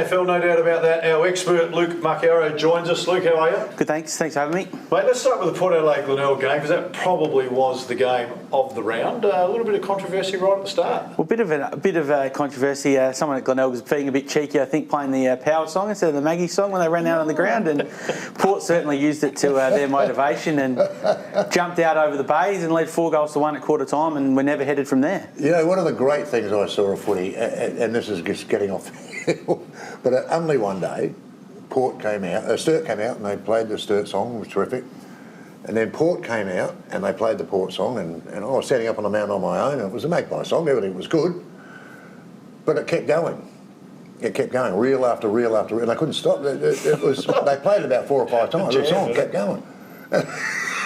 SANFL, no doubt about that. Our expert Luke Marchioro joins us. Luke, how are you? Good, thanks. Thanks for having me. Mate, let's start with the Port Adelaide Glenelg game, because that probably was the game of the round. A little bit of controversy right at the start. Well, a bit of controversy. Someone at Glenelg was being a bit cheeky, I think, playing the Power song instead of the Maggie song when they ran out on the ground, and Port certainly used it to their motivation and jumped out over the bays and led 4-1 at quarter time, and we're never headed from there. You know, one of the great things I saw of footy, and this is just getting off the hill, but only one day, Sturt came out and they played the Sturt song, it was terrific. And then Port came out and they played the Port song, and I was standing up on the mountain on my own, and it was a Magpie song, everything was good, but it kept going. It kept going, reel after reel after reel, and they couldn't stop. It was, they played it about 4 or 5 times, the song kept going.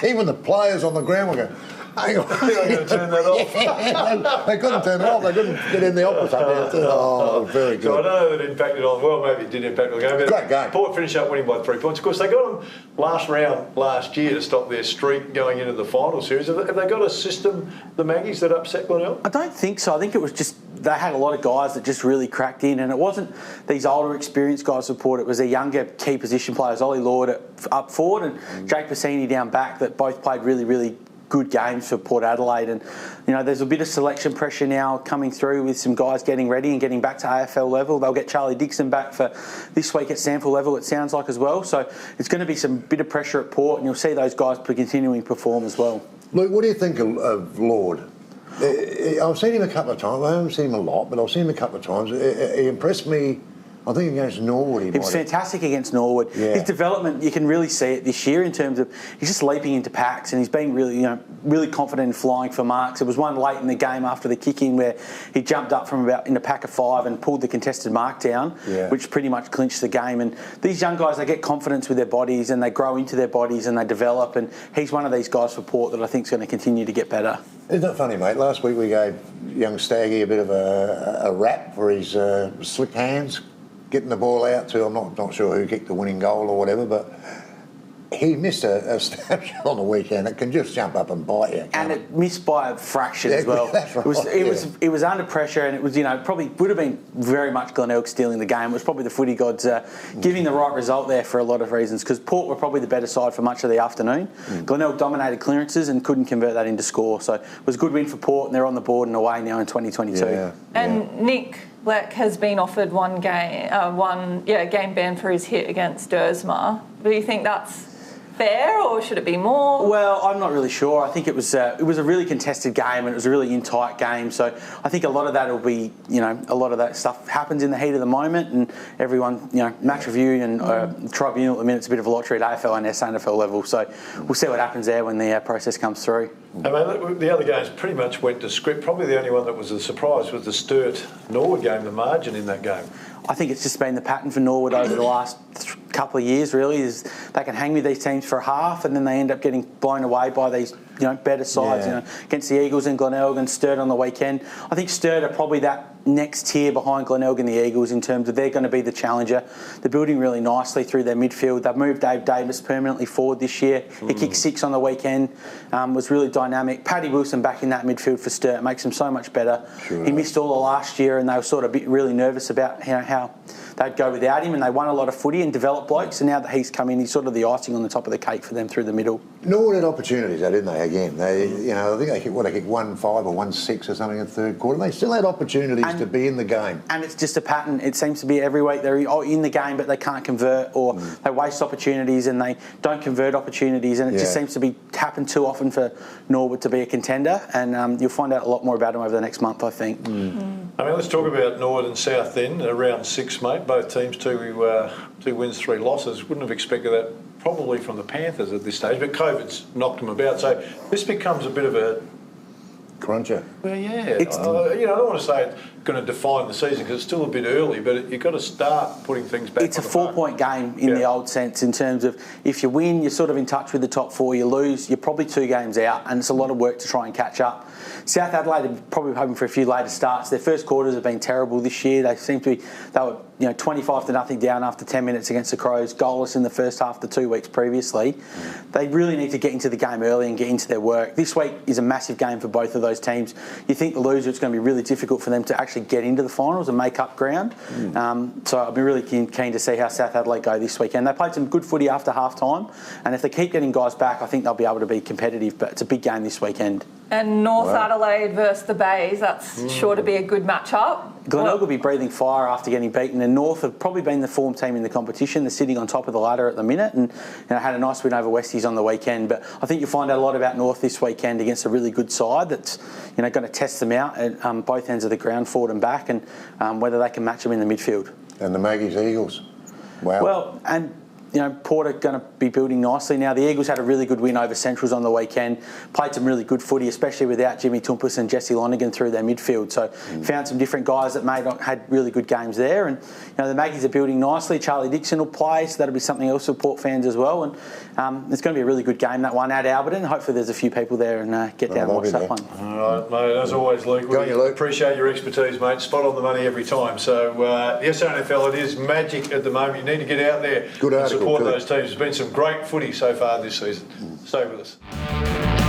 Even the players on the ground were going, hang on. They're going to turn that off. Yeah, they couldn't turn it off. They couldn't get in the opposite. Oh, very good. So I don't know that it impacted on, well, maybe it did impact on the game. But great game. Port finished up winning by 3 points. Of course, they got them last round last year to stop their streak going into the final series. Have they got a system, the Maggies, that upset Glenelg? I don't think so. I think it was just they had a lot of guys that just really cracked in, and it wasn't these older, experienced guys for Port. It was the younger key position players, Ollie Lord up forward and Jake Bassini down back, that both played really, really good games for Port Adelaide. And you know, there's a bit of selection pressure now coming through with some guys getting ready and getting back to AFL level. They'll get Charlie Dixon back for this week at SANFL level, it sounds like, as well. So it's going to be some bit of pressure at Port, and you'll see those guys continuing to perform as well. Luke, what do you think of Lord? I've seen him a couple of times. I haven't seen him a lot, but I've seen him a couple of times. He impressed me. I think against Norwood he was fantastic against Norwood. Yeah. His development, you can really see it this year in terms of he's just leaping into packs, and he's been really, really confident in flying for marks. There was one late in the game after the kick-in where he jumped up from about in a pack of 5 and pulled the contested mark down, which pretty much clinched the game. And these young guys, they get confidence with their bodies and they grow into their bodies and they develop. And he's one of these guys for Port that I think is going to continue to get better. Isn't that funny, mate? Last week we gave young Staggy a bit of a rap for his slick hands, getting the ball out to, I'm not sure who kicked the winning goal or whatever, but he missed a snapshot on the weekend. It can just jump up and bite you. And it missed by a fraction as well. That's right. It was under pressure, and it was, probably would have been very much Glenelg stealing the game. It was probably the footy gods giving the right result there for a lot of reasons, because Port were probably the better side for much of the afternoon. Glenelg dominated clearances and couldn't convert that into score. So it was a good win for Port, and they're on the board and away now in 2022. And Nick Leck has been offered one game ban for his hit against Dersma. Do you think that's fair, or should it be more? Well, I'm not really sure. I think it was a really contested game, and it was a really tight game. So I think a lot of that will be, a lot of that stuff happens in the heat of the moment, and everyone, match review and tribunal at the minute, it's a bit of a lottery at AFL and SANFL level. So we'll see what happens there when the process comes through. I mean, the other games pretty much went to script. Probably the only one that was a surprise was the Sturt Norwood game, the margin in that game. I think it's just been the pattern for Norwood over the last couple of years, really, is they can hang with these teams for a half and then they end up getting blown away by these better sides, against the Eagles and Glenelg and Sturt on the weekend. I think Sturt are probably that next tier behind Glenelg and the Eagles in terms of they're going to be the challenger. They're building really nicely through their midfield. They've moved Dave Davis permanently forward this year. He kicked 6 on the weekend, was really dynamic. Paddy Wilson back in that midfield for Sturt makes him so much better. He missed all of last year and they were sort of really nervous about how they'd go without him, and they won a lot of footy and developed blokes, and now that he's come in, he's sort of the icing on the top of the cake for them through the middle. Norwood had opportunities, though, didn't they, again? They, I think they kicked 1-5 or 1-6 or something in the third quarter. They still had opportunities to be in the game. And it's just a pattern. It seems to be every week they're in the game, but they can't convert, or they waste opportunities and they don't convert opportunities, and it just seems to happen too often for Norwood to be a contender, and you'll find out a lot more about them over the next month, I think. I mean, let's talk about Norwood and South then. Round 6, mate. Both teams, 2 wins, 3 losses. Wouldn't have expected that probably from the Panthers at this stage, but COVID's knocked them about. So this becomes a bit of a cruncher. Well, yeah. I don't want to say it's going to define the season because it's still a bit early, but you've got to start putting things back. It's a 4-point game in the old sense, in terms of if you win, you're sort of in touch with the top 4. You lose, you're probably 2 games out, and it's a lot of work to try and catch up. South Adelaide are probably hoping for a few later starts. Their first quarters have been terrible this year. They seem to be, they were 25-0 down after 10 minutes against the Crows, goalless in the first half the 2 weeks previously. They really need to get into the game early and get into their work. This week is a massive game for both of those teams. You think the loser, it's going to be really difficult for them to actually get into the finals and make up ground. So I'll be really keen to see how South Adelaide go this weekend. They played some good footy after half time, and if they keep getting guys back, I think they'll be able to be competitive, but it's a big game this weekend. And North Adelaide versus the Bays, that's sure to be a good matchup. Glenelg will be breathing fire after getting beaten, and North have probably been the form team in the competition. They're sitting on top of the ladder at the minute, and had a nice win over Westies on the weekend. But I think you'll find out a lot about North this weekend against a really good side that's going to test them out at both ends of the ground, forward and back, and whether they can match them in the midfield. And the Maggie's Eagles. Wow. Well, and Port are going to be building nicely now. The Eagles had a really good win over Centrals on the weekend, played some really good footy, especially without Jimmy Tumpus and Jesse Lonergan through their midfield. So found some different guys that had really good games there. And the Maggies are building nicely. Charlie Dixon will play, so that'll be something else for Port fans as well. And it's going to be a really good game, that one at Alberton. Hopefully there's a few people there and get down and watch that one. All right, mate, as always, Luke, we appreciate your expertise, mate. Spot on the money every time. So the SANFL, it is magic at the moment. You need to get out there and support those teams. There's been some great footy so far this season. Stay with us.